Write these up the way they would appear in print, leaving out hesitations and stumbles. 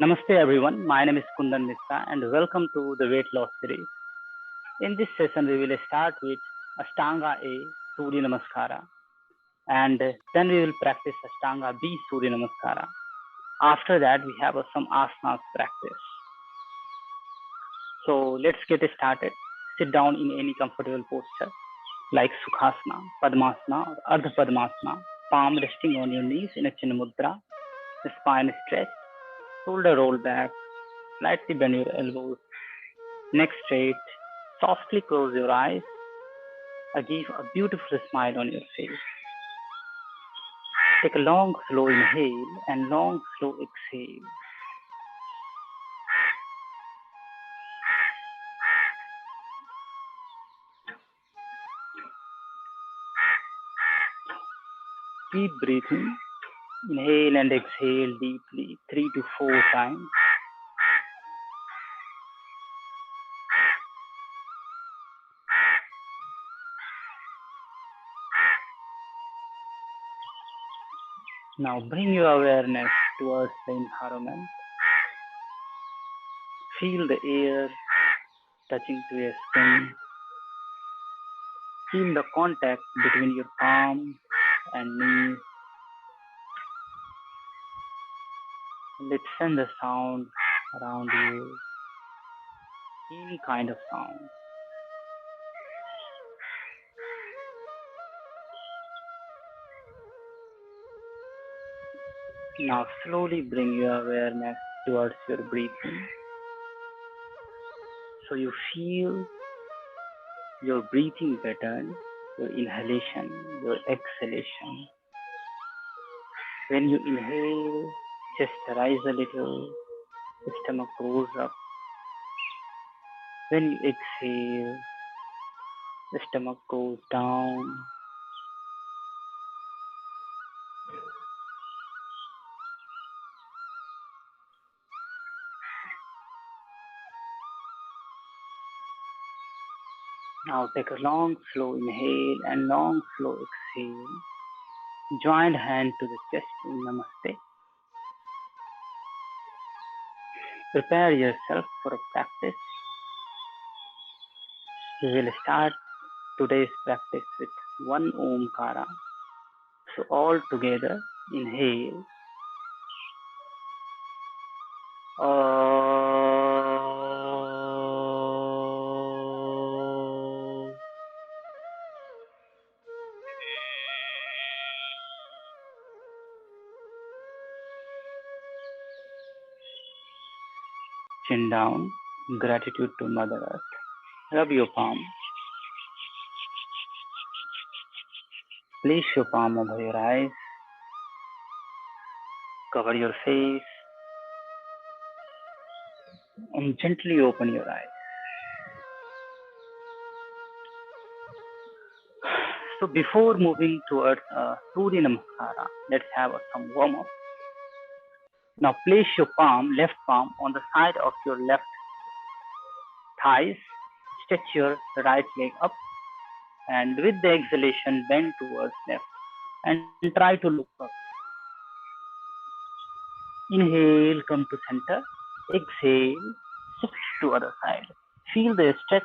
Namaste everyone, my name is Kundan Mitra and welcome to the weight loss series. In this session, we will start with Ashtanga A, Surya Namaskara, and then we will practice Ashtanga B, Surya Namaskara. After that, we have some asanas practice. So let's get started. Sit down in any comfortable posture like Sukhasana, Padmasana, or Ardha Padmasana, palm resting on your knees in a Chin Mudra, the spine stretched, shoulder roll back, slightly bend your elbows, neck straight, softly close your eyes, give a beautiful smile on your face. Take a long, slow inhale and long, slow exhale. Keep breathing. Inhale and exhale deeply 3 to 4 times. Now bring your awareness towards the environment. Feel the air touching to your skin. Feel the contact between your palms and knees. Listen the sound around you, any kind of sound. Now slowly bring your awareness towards your breathing. So you feel your breathing pattern, your inhalation, your exhalation. When you inhale, chest rise a little, stomach goes up. When you exhale, the stomach goes down. Now take a long, slow inhale and long, slow exhale. Joined hand to the chest in Namaste. Prepare yourself for a practice. We will start today's practice with one Omkara. So all together, inhale. Chin down. Gratitude to Mother Earth. Rub your palm. Place your palm over your eyes. Cover your face. And gently open your eyes. So before moving towards Surya Namaskara, let's have some warm up. Now place your left palm on the side of your left thighs. Stretch your right leg up and with the exhalation bend towards left and try to look up. Inhale, come to center. Exhale, shift to other side. Feel the stretch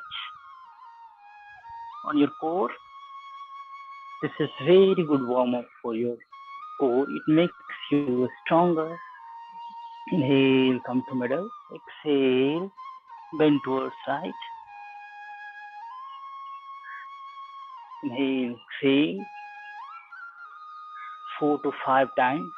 on your core. This is very good warm up for your core. It makes you stronger. Inhale, come to middle. Exhale, bend towards right. Inhale, exhale, 4 to 5 times.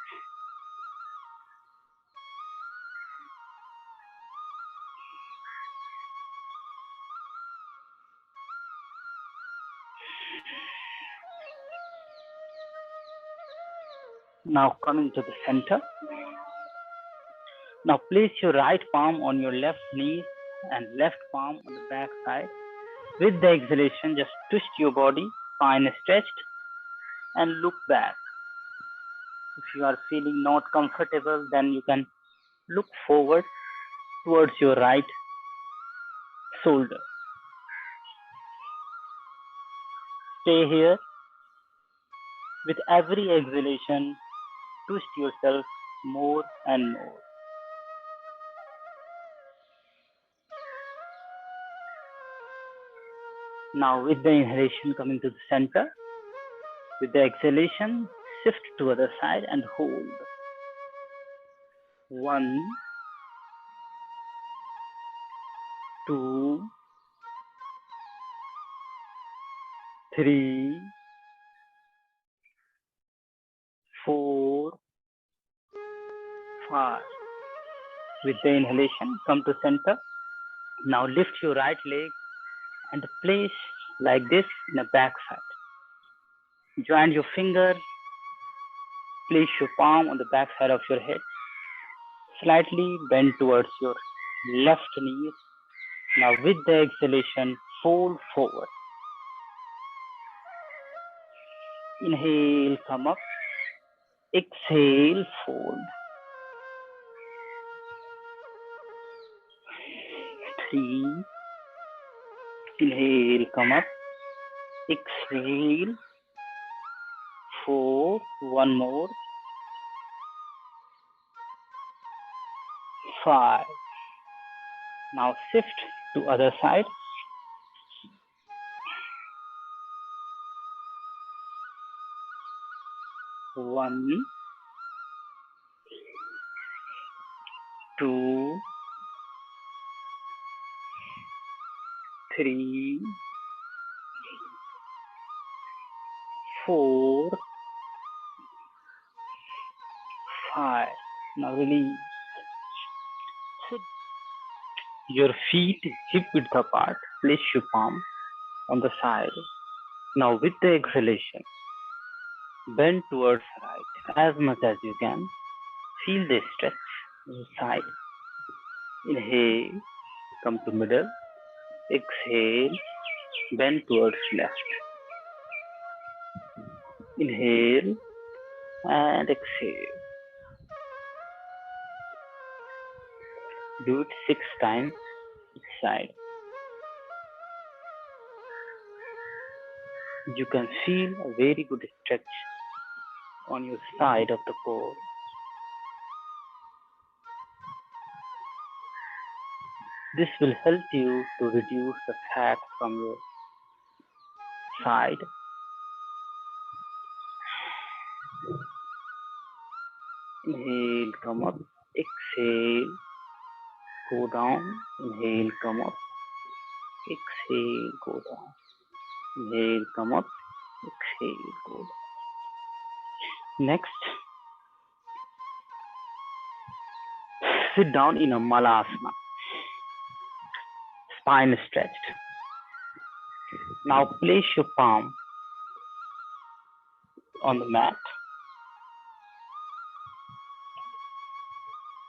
Now coming to the center. Now place your right palm on your left knee and left palm on the back side. With the exhalation, just twist your body, spine stretched, and look back. If you are feeling not comfortable, then you can look forward towards your right shoulder. Stay here. With every exhalation, twist yourself more and more. Now with the inhalation coming to the center, with the exhalation, shift to other side and hold. 1, 2, 3, 4, 5. With the inhalation, come to center. Now lift your right leg and place like this in the back side. Join your finger. Place your palm on the back side of your head. Slightly bend towards your left knee. Now with the exhalation, fold forward. Inhale, come up. Exhale, fold. 3. Inhale, come up. Exhale. 4. One more. 5. Now shift to other side. 1, 2, 3, 4, 5. Now release. Sit your feet hip width apart. Place your palm on the side. Now with the exhalation, bend towards right as much as you can. Feel the stretch inside. Inhale, come to middle. Exhale, bend towards left. Inhale and exhale. Do it 6 times each side. You can feel a very good stretch on your side of the core. This will help you to reduce the fat from your side. Inhale, come up. Exhale, go down. Inhale, come up. Exhale, go down. Inhale, come up. Exhale, go down. Next, sit down in a Malasana. Spine stretched. Now place your palm on the mat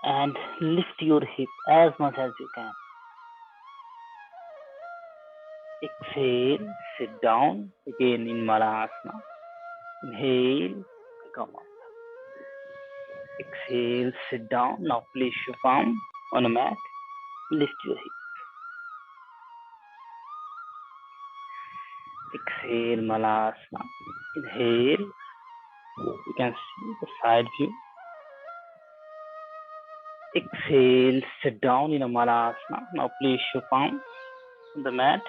and lift your hip as much as you can. Exhale, sit down again in Malasana. Inhale, come up. Exhale, sit down. Now place your palm on a mat. Lift your hip. Exhale, Malasana. Inhale. You can see the side view. Exhale, sit down in a Malasana. Now place your palm on the mat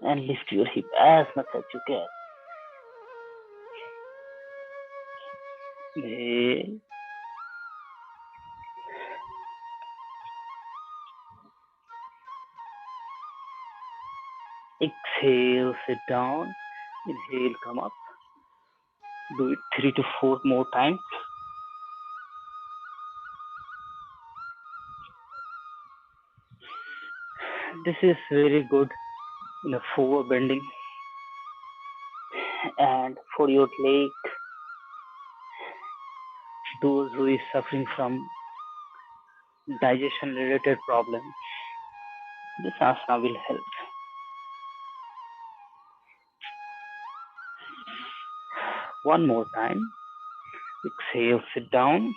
and lift your hip as much as you can. Inhale. Exhale, sit down. Inhale, come up. Do it 3 to 4 more times. This is very good in a forward bending and for your leg. Those who is suffering from digestion related problems, this asana will help. One more time. Exhale, sit down.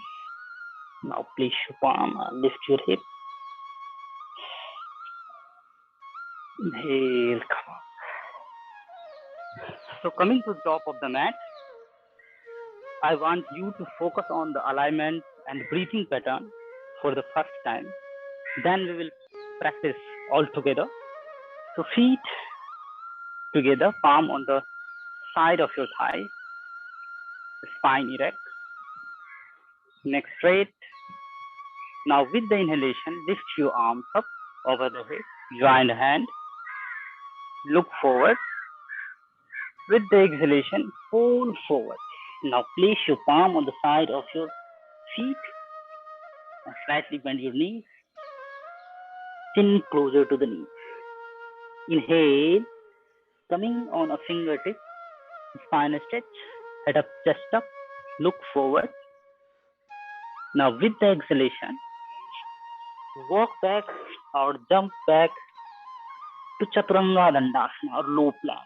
Now place your palm and lift your hip. Inhale, come up. So coming to the top of the mat, I want you to focus on the alignment and breathing pattern for the first time. Then we will practice all together. So feet together, palm on the side of your thigh, spine erect, neck straight. Now with the inhalation, lift your arms up over the head, join the hand, look forward. With the exhalation, fold forward. Now place your palm on the side of your feet and slightly bend your knees, chin closer to the knees. Inhale, coming on a fingertip, spine stretch, head up, chest up, look forward. Now with the exhalation, walk back or jump back to Chaturanga Dandasana or low plank.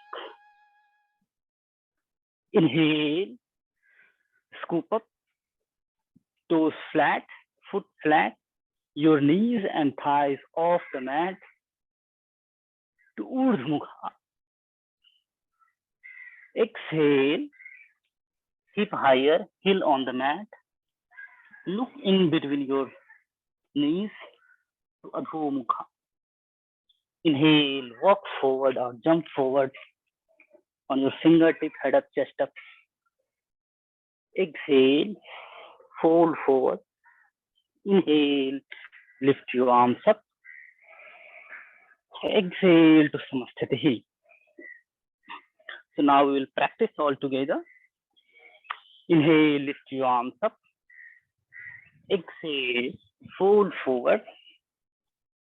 Inhale, scoop up, toes flat, foot flat, your knees and thighs off the mat to Urdhva Mukha. Exhale, hip higher, heel on the mat. Look in between your knees to Adho Mukha. Inhale, walk forward or jump forward on your fingertip, head up, chest up. Exhale, fold forward. Inhale, lift your arms up. Exhale to Samasthiti. So now we will practice all together. Inhale, lift your arms up. Exhale, fold forward.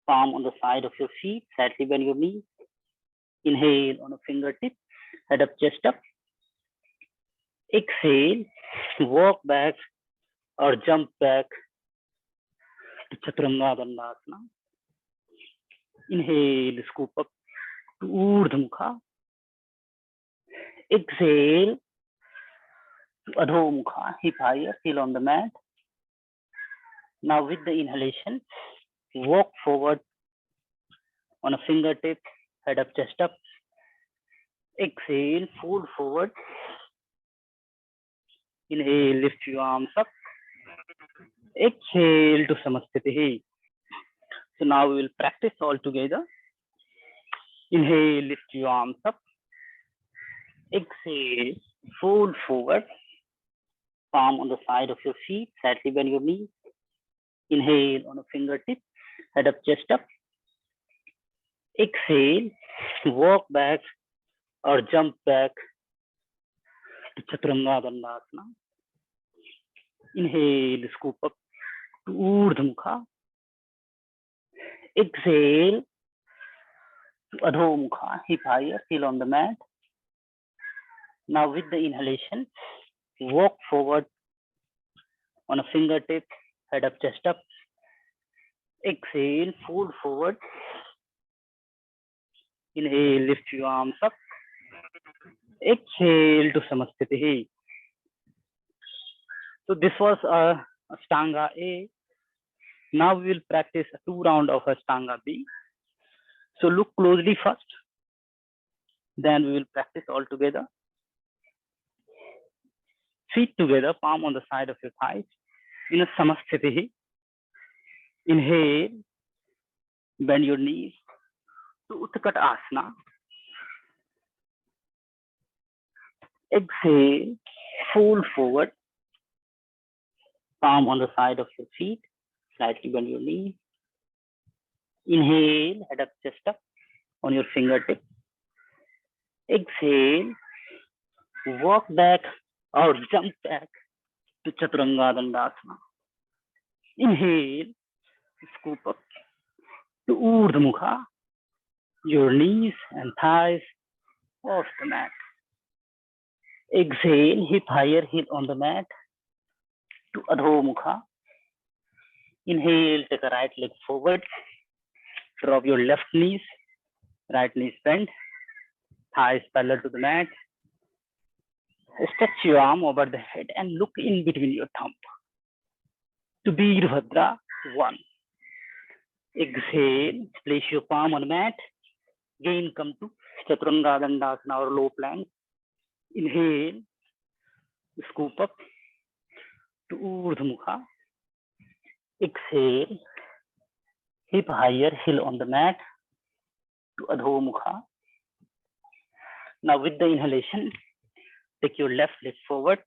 Palm on the side of your feet, slightly bend your knees. Inhale on a fingertip, head up, chest up. Exhale, walk back or jump back to Chaturanga Dandasana. Inhale, scoop up to Urdhva Mukha. Exhale to Adho Mukha, hip higher, heel on the mat. Now with the inhalation, walk forward on a fingertip, head up, chest up. Exhale, fold forward. Inhale, lift your arms up. Exhale to Samasthiti. So now we will practice all together. Inhale, lift your arms up. Exhale, fold forward. Palm on the side of your feet, slightly bend your knees. Inhale on a fingertip, head up, chest up. Exhale, walk back or jump back to Chaturanga Dandasana. Inhale, scoop up to Urdhva Mukha. Exhale to Adho Mukha, hip higher, heel on the mat. Now with the inhalation, walk forward on a fingertip, head up, chest up. Exhale, fold forward. Inhale, lift your arms up. Exhale to Samasthiti. So this was Ashtanga A. Now we will practice 2 rounds of Ashtanga B. So look closely first. Then we will practice all together. Feet together, palm on the side of your thighs in a Samasthiti. Inhale, bend your knees to Utkat Asana. Exhale, fold forward. Palm on the side of your feet, slightly bend your knees. Inhale, head up, chest up on your fingertip. Exhale, walk back or jump back to Chaturanga Dandasana. Inhale, scoop up to Urdhva Mukha, your knees and thighs off the mat. Exhale, hip higher, heel on the mat to Adho Mukha. Inhale, take a right leg forward. Drop your left knees, right knees bend, thighs parallel to the mat. Stretch your arm over the head and look in between your thumb. To Veerbhadra 1. Exhale, place your palm on the mat. Again, come to Chaturanga Dandasana or low plank. Inhale, scoop up to Urdhva Mukha. Exhale, hip higher, heel on the mat to Adho Mukha. Now with the inhalation, take your left leg forward,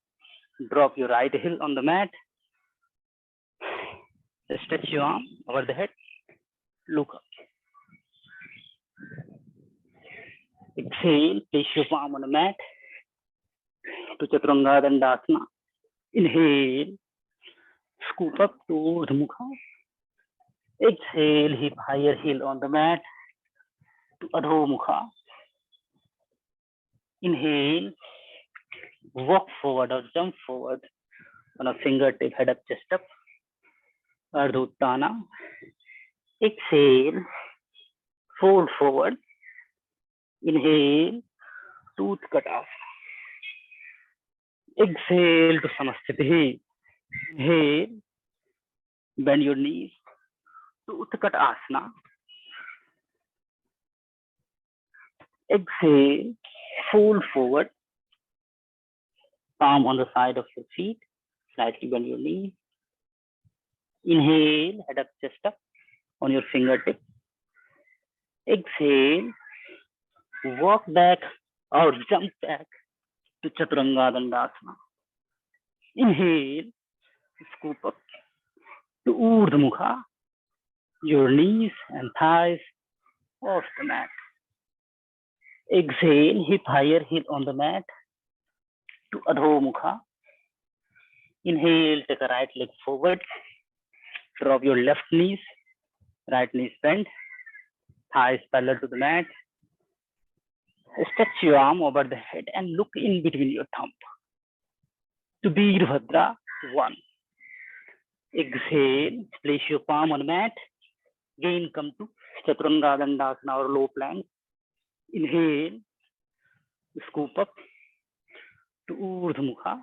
drop your right heel on the mat, stretch your arm over the head, look up. Exhale, place your palm on the mat to Chaturanga Dandasana. Inhale, scoop up to Urdhva Mukha. Exhale, hip higher heel on the mat to Adho Mukha. Inhale, walk forward or jump forward on a fingertip, head up, chest up. Ardha Uttana. Exhale, fold forward. Inhale, tooth Katasana. Exhale to Samasthiti. Inhale, bend your knees to Utkatasana. Exhale, fold forward. Palm on the side of your feet. Slightly bend your knees. Inhale, head up, chest up on your fingertip. Exhale, walk back or jump back to Chaturanga Dandasana. Inhale, scoop up to Urdhva Mukha. Your knees and thighs off the mat. Exhale, hip higher, heel on the mat to Adho Mukha. Inhale, take a right leg forward. Drop your left knees, right knees bent, thighs parallel to the mat. Stretch your arm over the head and look in between your thumb. To Veerbhadra, 1. Exhale, place your palm on the mat. Again, come to Chaturanga Dandasana or low plank. Inhale, scoop up to Urdhva Mukha.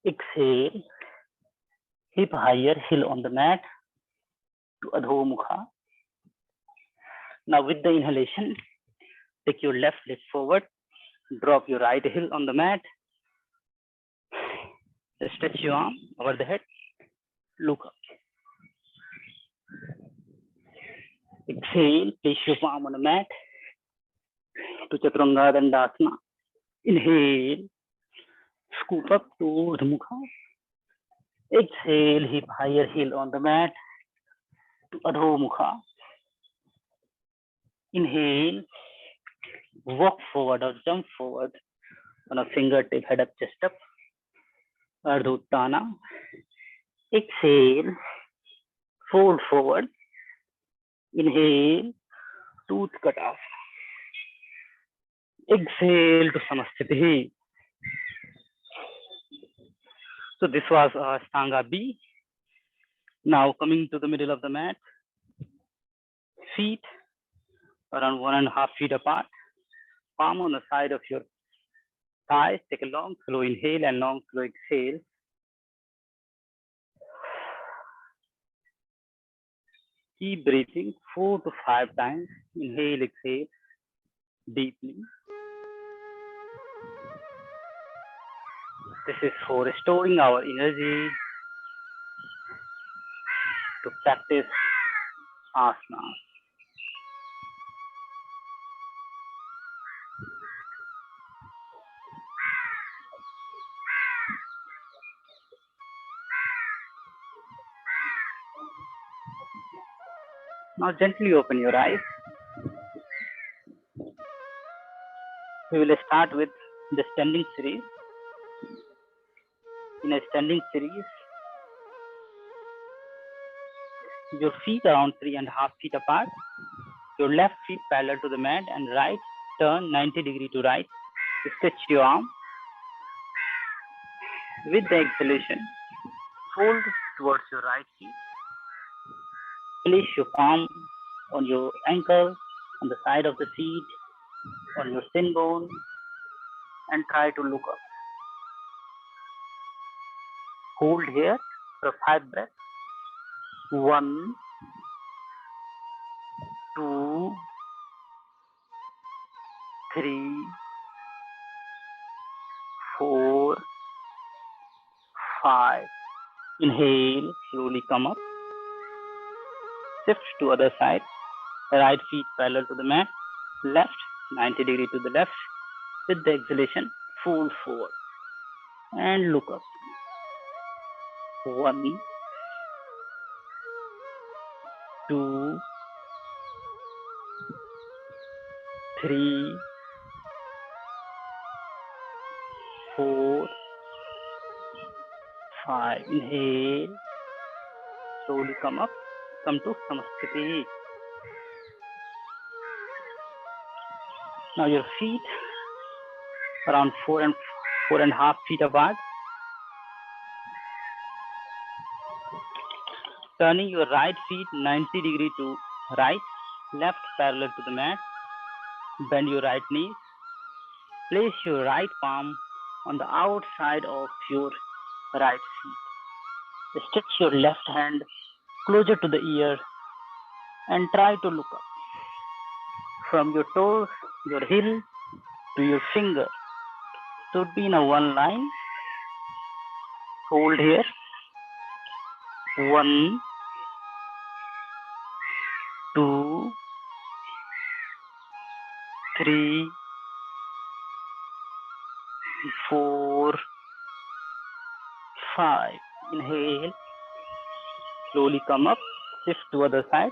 Exhale, hip higher, heel on the mat to Adho Mukha. Now with the inhalation, take your left leg forward, drop your right heel on the mat, stretch your arm over the head, look up. Exhale, place your palm on the mat to Chaturanga Dandasana. Inhale, scoop up to Urdhva Mukha. Exhale, hip higher, heel on the mat to Adho Mukha. Inhale, walk forward or jump forward on a fingertip, head up, chest up. Ardha Uttana. Exhale, fold forward. Inhale, tooth Katasana. Exhale to Samasthiti. So this was Ashtanga B. Now coming to the middle of the mat, feet around 1.5 feet apart, palm on the side of your thighs. Take a long, slow inhale and long, slow exhale. Keep breathing 4 to 5 times. Inhale, exhale deeply. This is for restoring our energy to practice asana. Now gently open your eyes. We will start with the standing series. In a standing series, your feet around 3.5 feet apart, your left feet parallel to the mat and right turn 90 degrees to right. Stretch your arm. With the exhalation, fold towards your right feet. Place your palm on your ankle, on the side of the feet, on your shin bone, and try to look up. Hold here for 5 breaths. 1, 2, 3, 4, 5. Inhale, slowly come up. Shift to other side. Right feet parallel to the mat. Left, 90 degrees to the left. With the exhalation, fold forward and look up. 1, 2, 3, 4, 5. Inhale. Slowly come up. Come to Samasthiti. Now your feet around 4.5 feet apart. Turning your right feet 90 degree to right, left parallel to the mat. Bend your right knee. Place your right palm on the outside of your right feet. Stretch your left hand closer to the ear and try to look up. From your toes, your heel to your finger should be in a one line. Hold here. 1, 2, 3, 4, 5. Inhale. Slowly come up. Shift to other side.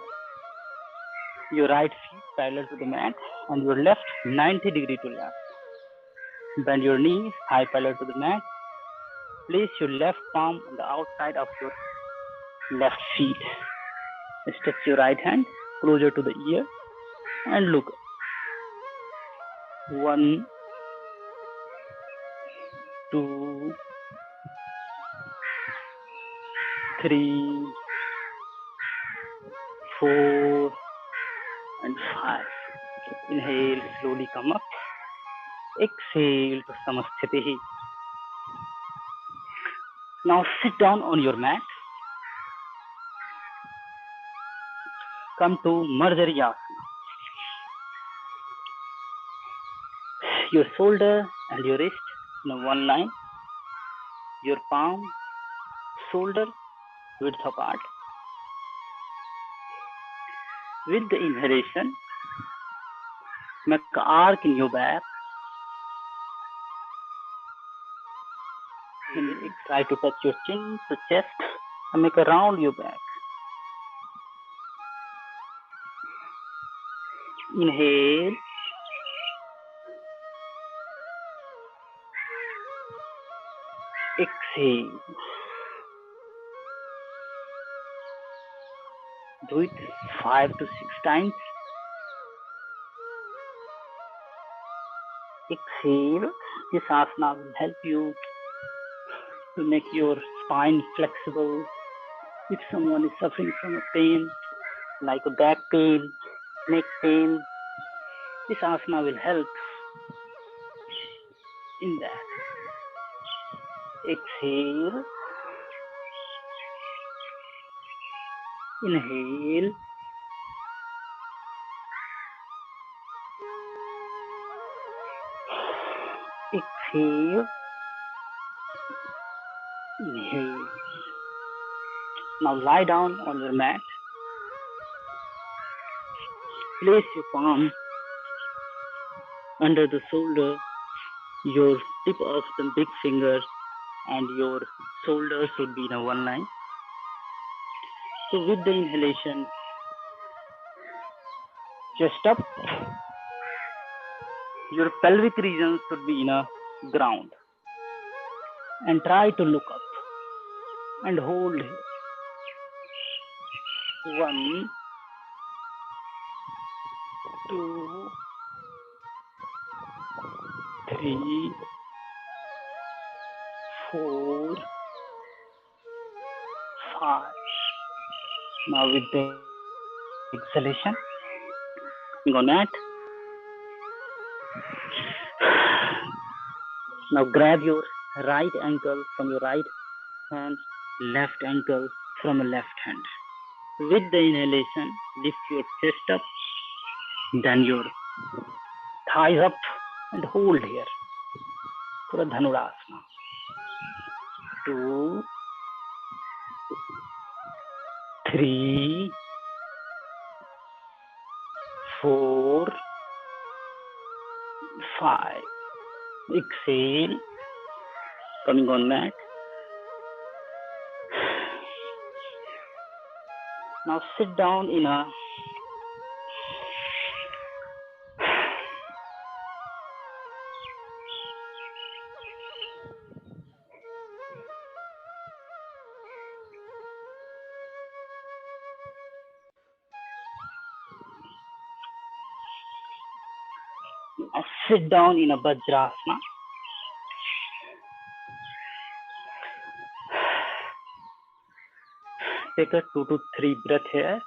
Your right feet parallel to the mat and your left 90 degree to left. Bend your knees, thigh parallel to the mat. Place your left palm on the outside of your left feet. Stretch your right hand closer to the ear and look up. 1, 2, 3, 4, and 5. Inhale, slowly come up. Exhale to Samasthiti. Now sit down on your mat. Come to Marjariyasana. Your shoulder and your wrist in one line. Your palm, shoulder width apart. With the inhalation, make an arc in your back. Try to touch your chin to chest and make a round your back. Inhale. Exhale. Do it 5 to 6 times. Exhale. This asana will help you to make your spine flexible. If someone is suffering from a pain, like a back pain, neck pain, this asana will help in that. Exhale. Inhale. Exhale. Inhale. Now lie down on your mat. Place your palm under the shoulder. Your tip of the big finger and your shoulder should be in a one line. So with the inhalation, chest up. Your pelvic region should be in a ground. And try to look up and hold here. 1, 2, 3, 4, 5. Now with the exhalation, go mat. Now grab your right ankle from your right hand, left ankle from a left hand. With the inhalation, lift your chest up, then your thighs up and hold here for a Dhanurasana. 2, 3, 4, 5. Exhale, coming on mat. Now sit down in a Vajrasana. Take a 2 to 3 breath here.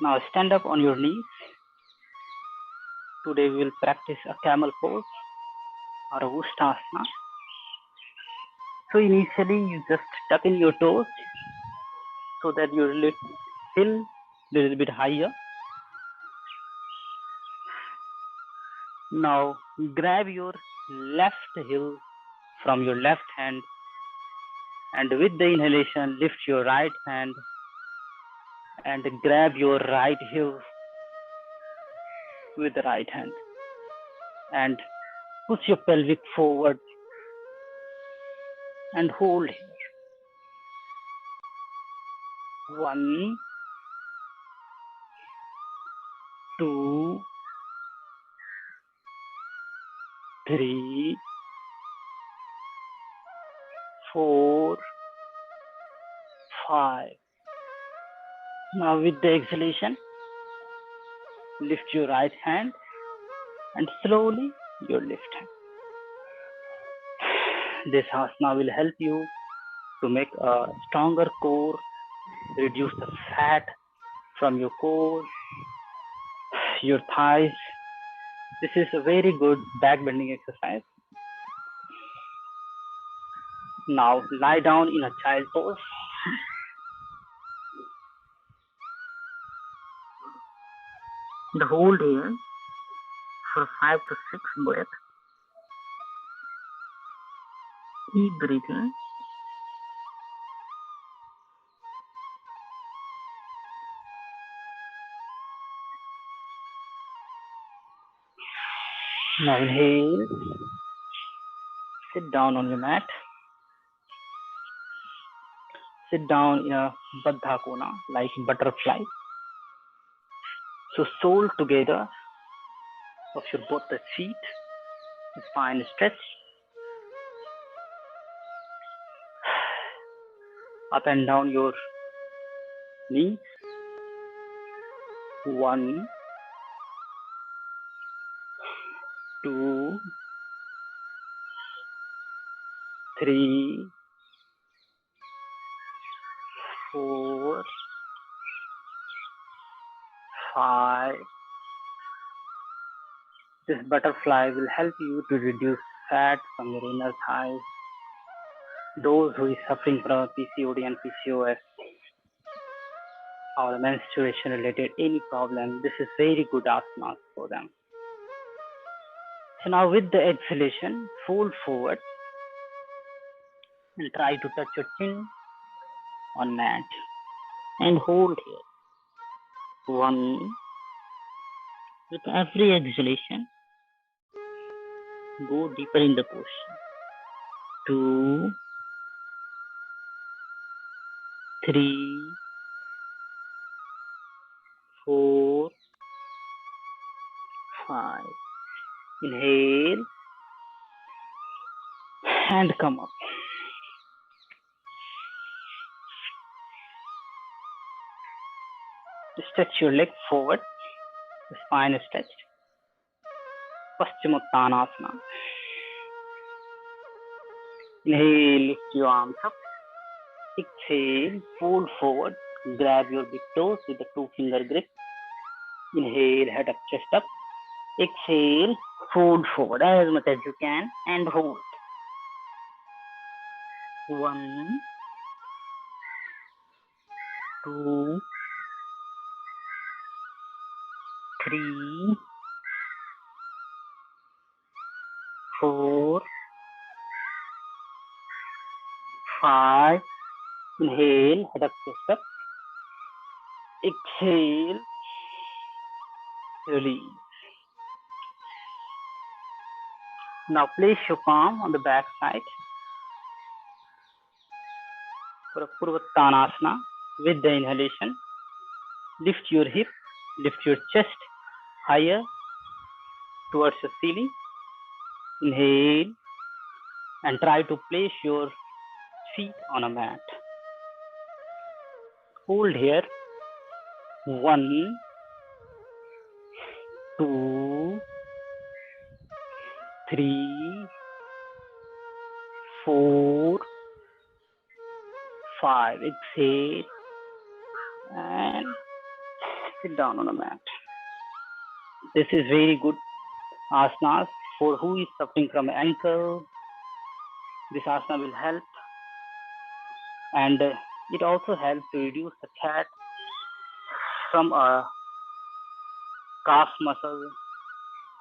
Now stand up on your knees. Today we will practice a camel pose or a Ushtasana. So initially you just tuck in your toes so that your heel a little bit higher. Now grab your left heel from your left hand, and with the inhalation lift your right hand and grab your right heel with the right hand and push your pelvic forward and hold here. 1, 2, 3, 4, 5. Now with the exhalation, lift your right hand and slowly your left hand. This asana will help you to make a stronger core, reduce the fat from your core, your thighs. This is a very good back bending exercise. Now lie down in a child pose. And hold here for 5 to 6 breaths. Keep breathing. Now inhale. Sit down on your mat. Sit down in a Baddha Kona, like butterfly. So sole together of your both the feet, spine stretch. Up and down your knees. 1, 2, 3, 4, 5. This butterfly will help you to reduce fat from your inner thighs. Those who are suffering from PCOD and PCOS or menstruation related any problem, this is very good asana for them. So now with the exhalation, fold forward and try to touch your chin on mat and hold here. 1. With every exhalation, go deeper in the posture. 2, 3, 4, 5. Inhale and come up. Stretch your leg forward, the spine is stretched. Paschimottanasana. Inhale, lift your arms up. Exhale, fold forward. Grab your big toes with the 2-finger grip. Inhale, head up, chest up. Exhale, fold forward as much as you can and hold. 1, 2, 3, 4, 5. Inhale, head up, chest up. Exhale, release. Now place your palm on the back side for a Purvattanasana. With the inhalation, lift your hip, lift your chest higher towards the ceiling. Inhale and try to place your feet on a mat. Hold here. 1, 2, 3, 4, 5. Exhale and sit down on a mat. This is very good asanas for who is suffering from ankle. This asana will help, and it also helps to reduce the fat from a calf muscle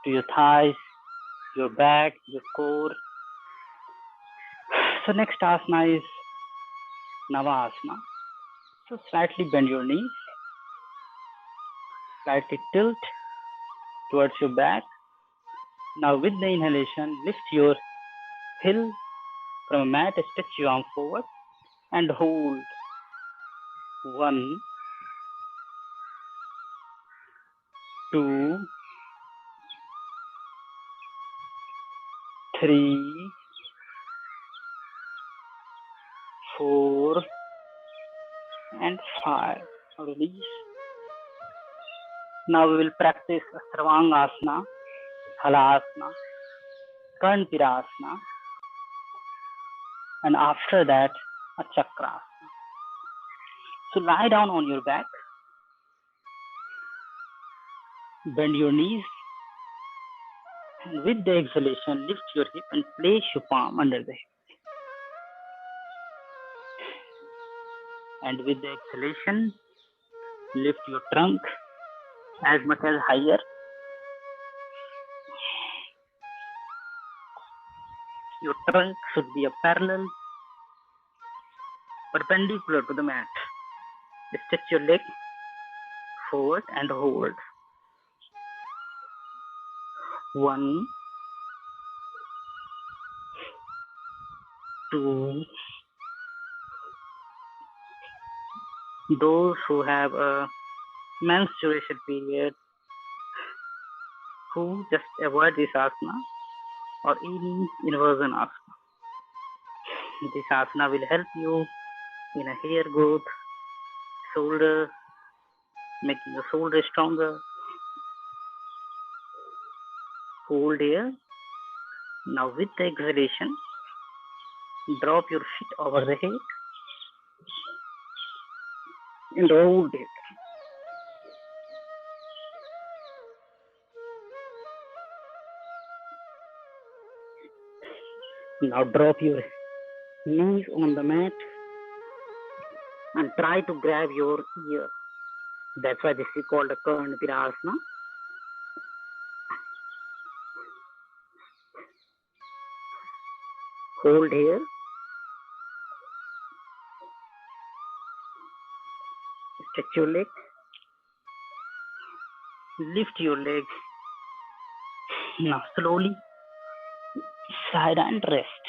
to your thighs, your back, your core. So next asana is Navasana. So slightly bend your knees, slightly tilt towards your back. Now with the inhalation, lift your heel from a mat, stretch your arm forward and hold. 1, 2, 3, 4, and 5. Release. Now we will practice Sarvangasana, Halasana, Karnpirasana, and after that a Chakrasana. So lie down on your back, bend your knees, and with the exhalation, lift your hip and place your palm under the hip. And with the exhalation, lift your trunk as much as higher. Your trunk should be a parallel, perpendicular to the mat. Stretch your leg forward and hold. 1, 2. Those who have a menstruation period, who just avoid this asana or any inversion asana. This asana will help you in a hair growth, shoulder, making the shoulder stronger. Hold here. Now with the exhalation, drop your feet over the head and hold it. Now drop your knees on the mat and try to grab your ear. That's why this is called a Karnpirasana. Hold here. Stretch your leg. Lift your leg. Now slowly side and rest.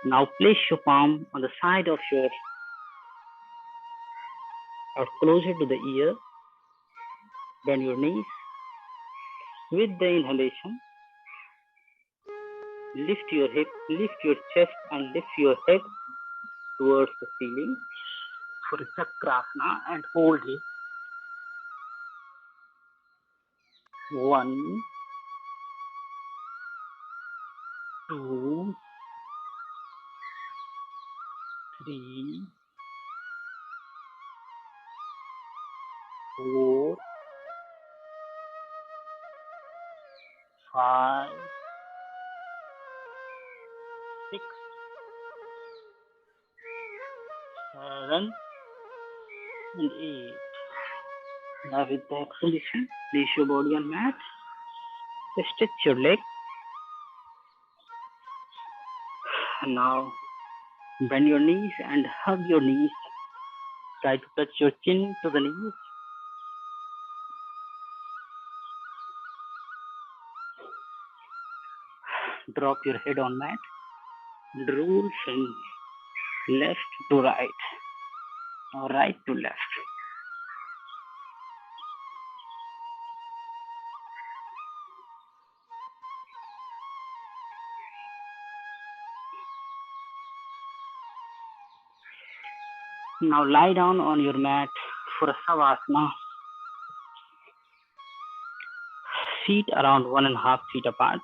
Now place your palm on the side of your or closer to the ear. Bend your knees. With the inhalation, lift your hip, lift your chest, and lift your head towards the ceiling for Chakrasana and hold it. 1, 2, 3, 4, 5, 6, 7, and 8. Now with the exhalation, place your body on mat. Stretch your leg. Now bend your knees and hug your knees. Try to touch your chin to the knees. Drop your head on mat. Roll from left to right or right to left. Now lie down on your mat for a savasana. Feet around 1.5 feet apart.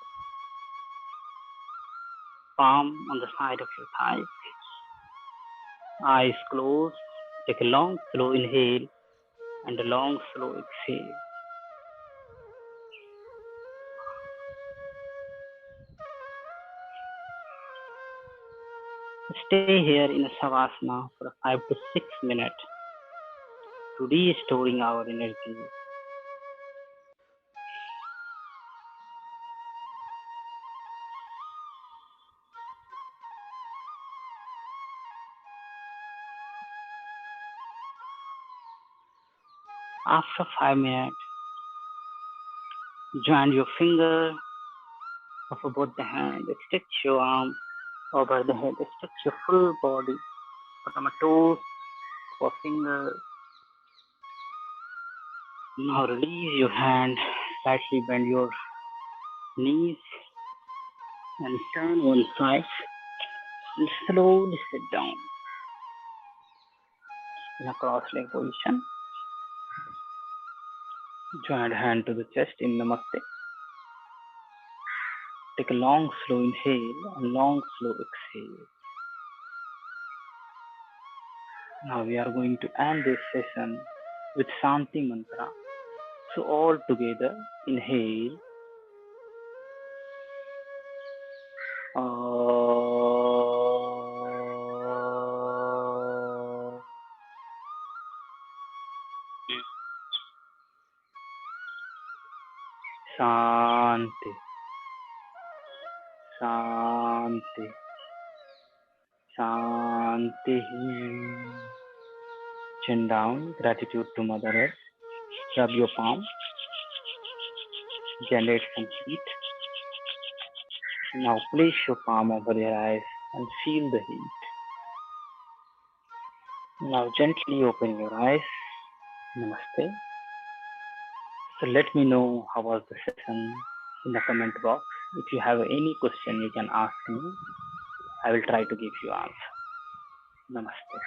Palm on the side of your thighs. Eyes closed. Take a long, slow inhale and a long, slow exhale. Stay here in a savasana for 5 to 6 minutes to restoring our energy. After 5 minutes, join your finger over both the hands. Stretch your arm over the head. Stretch your full body from a toes to a finger. Now release your hand. Slightly bend your knees and turn one side and slowly sit down in a cross leg position. Joint hand to the chest in Namaste. Take a long, slow inhale and long, slow exhale. Now we are going to end this session with Shanti Mantra. So all together, inhale. Shanti, Shanti, Shanti. Chin down, gratitude to Mother Earth. Rub your palm, generate some heat. Now place your palm over your eyes and feel the heat. Now gently open your eyes. Namaste. So let me know how was the session in the comment box. If you have any question, you can ask me. I will try to give you answer. Namaste.